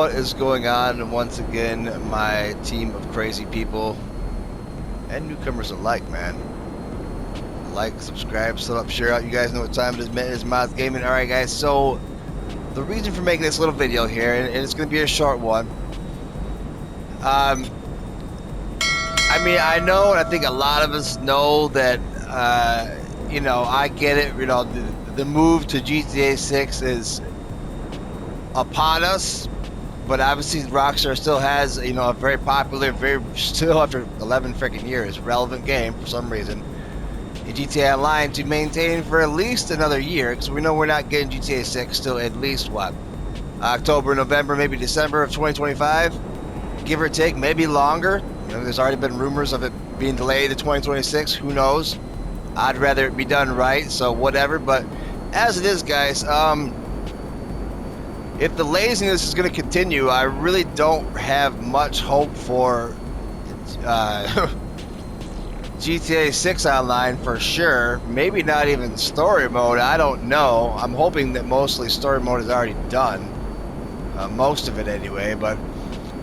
What is going on? Once again, my team of crazy people and newcomers alike, man. Like, subscribe, sub up, share out. You guys know what time it is, man. It's Mods Gaming. Alright, guys, so the reason for making this little video here, and it's going to be a short one. I mean, I know, and I think a lot of us know that, you know, I get it. You know, the move to GTA 6 is upon us. But obviously, Rockstar still has, you know, a very popular, still after 11 freaking years, relevant game for some reason in GTA Online to maintain for at least another year, because we know we're not getting GTA 6 till at least what, October, November, maybe December of 2025, give or take, maybe longer. You know, there's already been rumors of it being delayed to 2026. Who knows? I'd rather it be done right, so whatever. But as it is, guys, if the laziness is going to continue, I really don't have much hope for GTA 6 Online for sure. Maybe not even story mode. I don't know. I'm hoping that mostly story mode is already done. Most of it anyway, but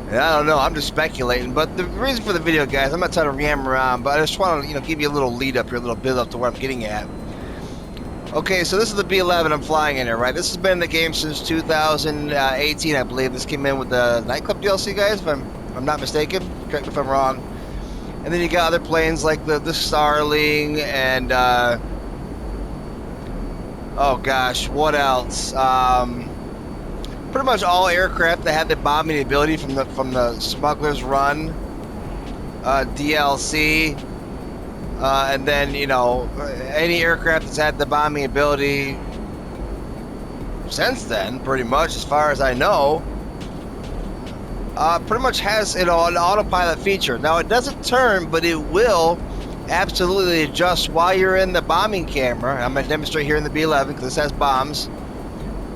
I don't know. I'm just speculating. But the reason for the video, guys, I'm not trying to ram around, but I just want to, you know, give you a little lead up here, a little build up to where I'm getting at. Okay, so this is the B11 I'm flying in here, right? This has been in the game since 2018, I believe. This came in with the nightclub DLC, guys, if I'm not mistaken. Correct me if I'm wrong. And then you got other planes like the Starling and oh gosh, what else? Pretty much all aircraft that had the bombing ability from the Smuggler's Run DLC. And then, you know, any aircraft that's had the bombing ability since then, pretty much, as far as I know, pretty much has, you know, an autopilot feature. Now, it doesn't turn, but it will absolutely adjust while you're in the bombing camera. I'm going to demonstrate here in the B11 because this has bombs.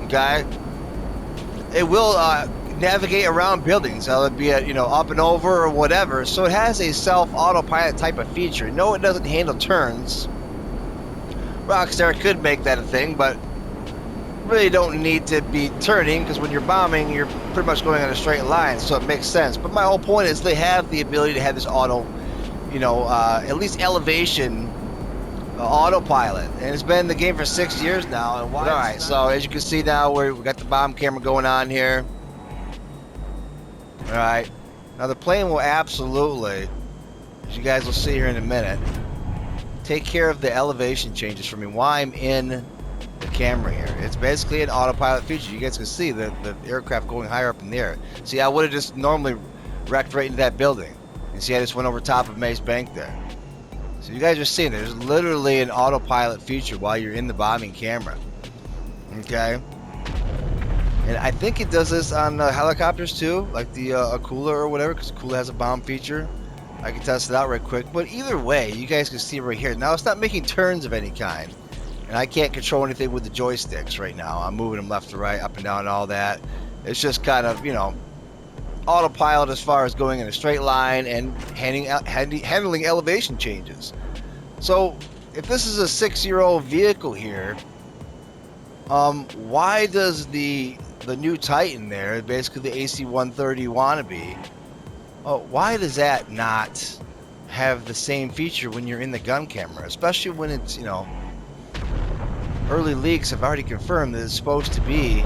Okay? It will navigate around buildings, whether it be you know, up and over or whatever. So it has a self-autopilot type of feature. No, it doesn't handle turns. Rockstar could make that a thing, but really don't need to be turning, because when you're bombing, you're pretty much going on a straight line, so it makes sense. But my whole point is they have the ability to have this auto, you know, at least elevation autopilot, and it's been in the game for 6 years now. And why? All right, so as you can see now, we got the bomb camera going on here. All right, now the plane will absolutely, as you guys will see here in a minute, take care of the elevation changes for me while I'm in the camera here. It's basically an autopilot feature. You guys can see the aircraft going higher up in the air. See, I would have just normally wrecked right into that building. And see, I just went over top of Mace Bank there. So you guys are seeing it. There's literally an autopilot feature while you're in the bombing camera. Okay? And I think it does this on helicopters too, like the Akula or whatever, because Akula has a bomb feature. I can test it out right quick. But either way, you guys can see right here. Now, it's not making turns of any kind. And I can't control anything with the joysticks right now. I'm moving them left to right, up and down, and all that. It's just kind of, you know, autopilot as far as going in a straight line and handling elevation changes. So, if this is a 6-year-old vehicle here, why does the new Titan there, basically the AC-130 wannabe, why does that not have the same feature when you're in the gun camera, especially when it's, you know, early leaks have already confirmed that it's supposed to be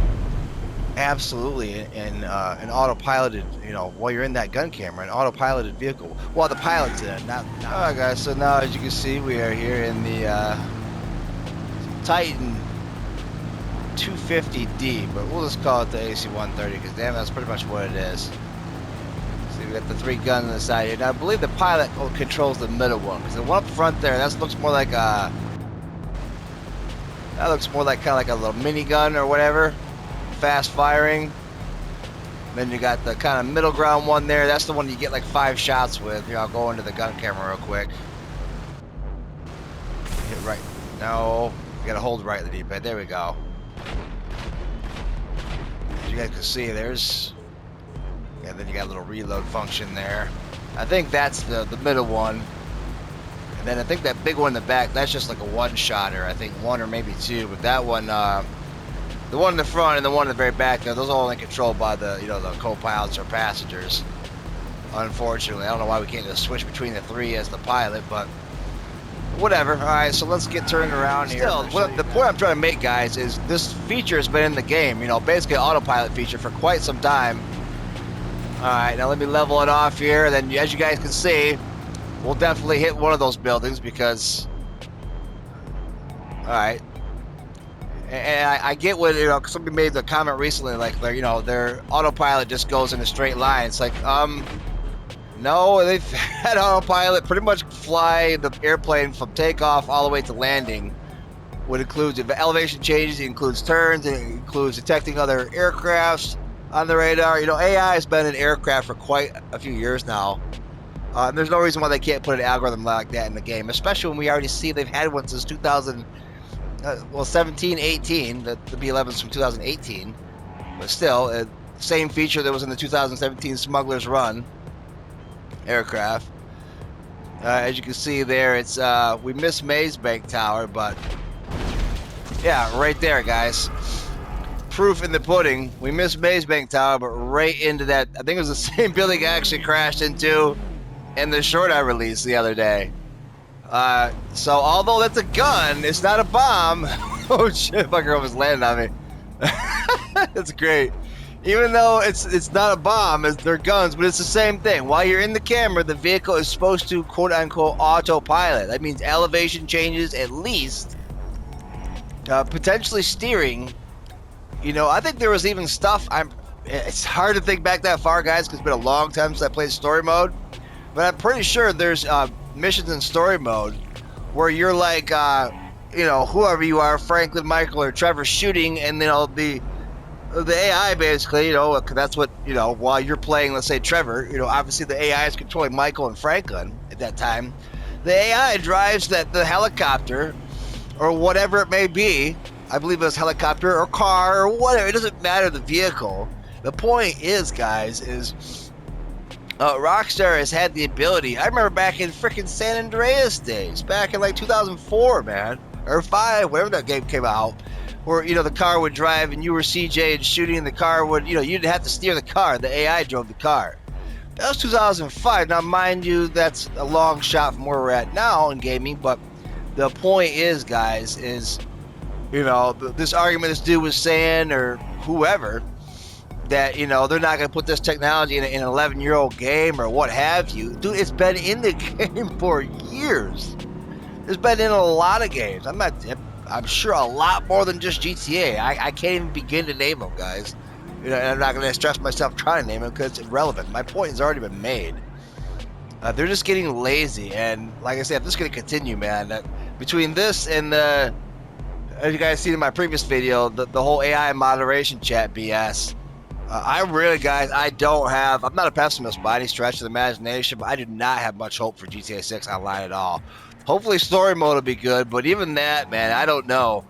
absolutely an autopiloted, you know, while you're in that gun camera, an autopiloted vehicle while the pilot's in it. Not. All right, guys. So now, as you can see, we are here in the Titan 250D, but we'll just call it the AC-130 because damn, that's pretty much what it is. See, we got the 3 guns on the side here. Now, I believe the pilot controls the middle one, because the one up front there, that looks more like a. That looks more like kind of like a little minigun or whatever, fast firing. Then you got the kind of middle ground one there. That's the one you get like 5 shots with. Here, I'll go into the gun camera real quick. Hit right. No, you gotta hold right the D-pad. There we go. As you guys can see, there's. And then you got a little reload function there. I think that's the middle one. And then I think that big one in the back, that's just like a one-shotter. I think 1 or maybe 2. But that one, The one in the front and the one in the very back there, those are only controlled by the, you know, the co-pilots or passengers. Unfortunately, I don't know why we can't just switch between the three as the pilot, but whatever. All right, so let's get turned around here. Still, the point I'm trying to make, guys, is this feature has been in the game, you know, basically an autopilot feature for quite some time. All right, now let me level it off here. Then, as you guys can see, we'll definitely hit one of those buildings because, all right. And I get what, you know, somebody made the comment recently, like, you know, their autopilot just goes in a straight line. It's like, no, they've had autopilot pretty much fly the airplane from takeoff all the way to landing. What includes elevation changes, it includes turns, it includes detecting other aircrafts on the radar. You know, AI has been in aircraft for quite a few years now. And there's no reason why they can't put an algorithm like that in the game, especially when we already see they've had one since 17, 18, the B11's from 2018, but still, same feature that was in the 2017 Smuggler's Run aircraft. As you can see there, it's we missed Maze Bank Tower, but yeah, right there, guys. Proof in the pudding. We missed Maze Bank Tower, but right into that, I think it was the same building I actually crashed into in the short I released the other day. So although that's a gun, it's not a bomb. Oh shit, fucker almost landed on me. That's great. Even though it's not a bomb, they're guns, but it's the same thing. While you're in the camera, the vehicle is supposed to quote unquote autopilot. That means elevation changes at least, potentially steering. You know, I think there was even stuff. It's hard to think back that far, guys, because it's been a long time since I played story mode. But I'm pretty sure there's missions in story mode where you're like, you know, whoever you are, Franklin, Michael, or Trevor, shooting, and you know the AI basically, you know, that's what, you know, while you're playing, let's say Trevor, you know, obviously the AI is controlling Michael and Franklin at that time. The AI drives the helicopter or whatever it may be. I believe it's helicopter or car or whatever. It doesn't matter the vehicle. The point is, guys, is Rockstar has had the ability. I remember back in freaking San Andreas days, back in like 2004, man, or 5, whatever that game came out, where, you know, the car would drive and you were CJ and shooting, and the car would, you know, you didn't have to steer the car. The AI drove the car. That was 2005. Now, mind you, that's a long shot from where we're at now in gaming, but the point is, guys, is, you know, this argument this dude was saying, or whoever, that, you know, they're not going to put this technology in an 11-year-old game or what have you. Dude, it's been in the game for years. It's been in a lot of games. I'm sure a lot more than just GTA. I can't even begin to name them, guys. You know, and I'm not going to stress myself trying to name them because it's irrelevant. My point has already been made. They're just getting lazy, and like I said, if this is going to continue, man, between this and the, as you guys seen in my previous video, the whole AI moderation chat BS, I really, guys, I'm not a pessimist by any stretch of the imagination, but I do not have much hope for GTA 6 online at all. Hopefully story mode will be good, but even that, man, I don't know.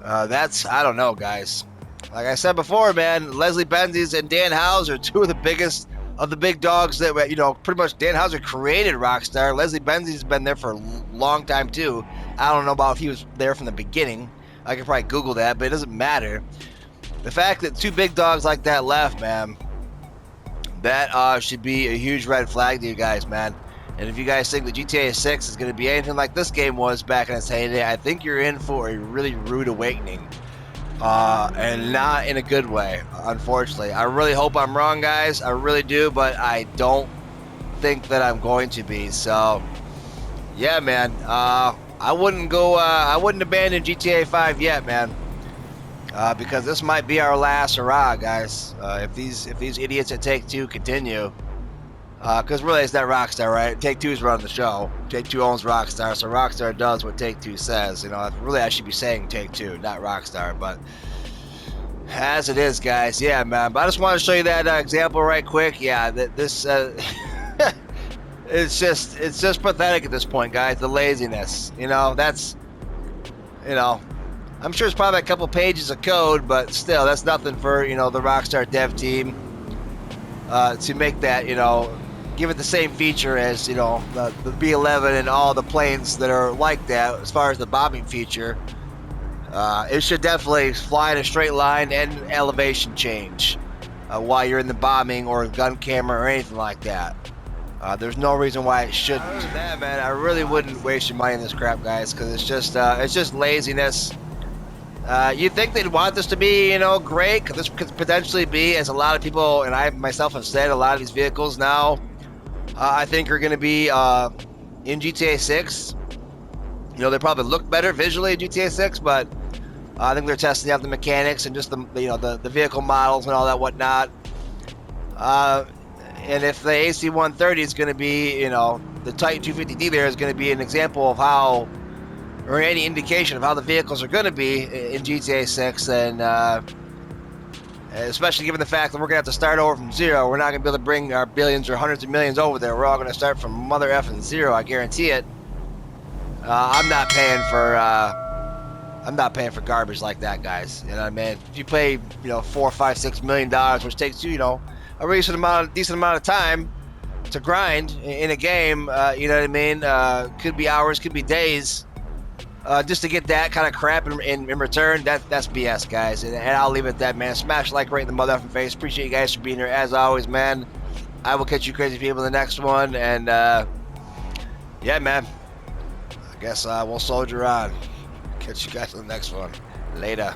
I don't know, guys. Like I said before, man, Leslie Benzies and Dan Houser, two of the biggest of the big dogs that, you know, pretty much Dan Houser created Rockstar. Leslie Benzies has been there for a long time, too. I don't know about if he was there from the beginning. I could probably Google that, but it doesn't matter. The fact that two big dogs like that left, man, that should be a huge red flag to you guys, man. And if you guys think that GTA 6 is going to be anything like this game was back in its heyday, I think you're in for a really rude awakening. And not in a good way, unfortunately. I really hope I'm wrong, guys. I really do, but I don't think that I'm going to be. So, yeah, man. I wouldn't abandon GTA 5 yet, man. Because this might be our last hurrah, guys. If these idiots at Take-Two continue, because really it's not Rockstar, right? Take-Two's running the show. Take-Two owns Rockstar, so Rockstar does what Take-Two says. You know, really I should be saying Take-Two, not Rockstar, but as it is, guys, yeah, man. But I just want to show you that example right quick. Yeah, this it's just pathetic at this point, guys. The laziness, you know, that's, you know, I'm sure it's probably a couple pages of code, but still, that's nothing for, you know, the Rockstar dev team to make that, you know, give it the same feature as, you know, the B11 and all the planes that are like that as far as the bombing feature. It should definitely fly in a straight line and elevation change while you're in the bombing or gun camera or anything like that. There's no reason why it shouldn't. Other than that, man, I really wouldn't waste your money in this crap, guys, because it's just laziness. You think they'd want this to be, great? Because this could potentially be, as a lot of people and I myself have said, a lot of these vehicles now, I think are going to be in GTA 6. They probably look better visually in GTA 6, but I think they're testing out the mechanics and just the vehicle models and all that whatnot. And if the AC-130 is going to be, the Titan 250D there is going to be an example of how, or any indication of how the vehicles are going to be in GTA 6, then especially given the fact that we're going to have to start over from zero, we're not going to be able to bring our billions or hundreds of millions over there. We're all going to start from mother effing zero, I guarantee it. I'm not paying for garbage like that, guys. You know what I mean? If you pay, $4, $5, $6 million, which takes you, a decent amount of time to grind in a game, you know what I mean? Could be hours, could be days, just to get that kind of crap in return. That's BS, guys. And I'll leave it at that, man. Smash like right in the motherfucking face. Appreciate you guys for being here as always, man. I will catch you crazy people in the next one, and yeah, man. I guess we'll soldier on. Catch you guys in the next one. Later.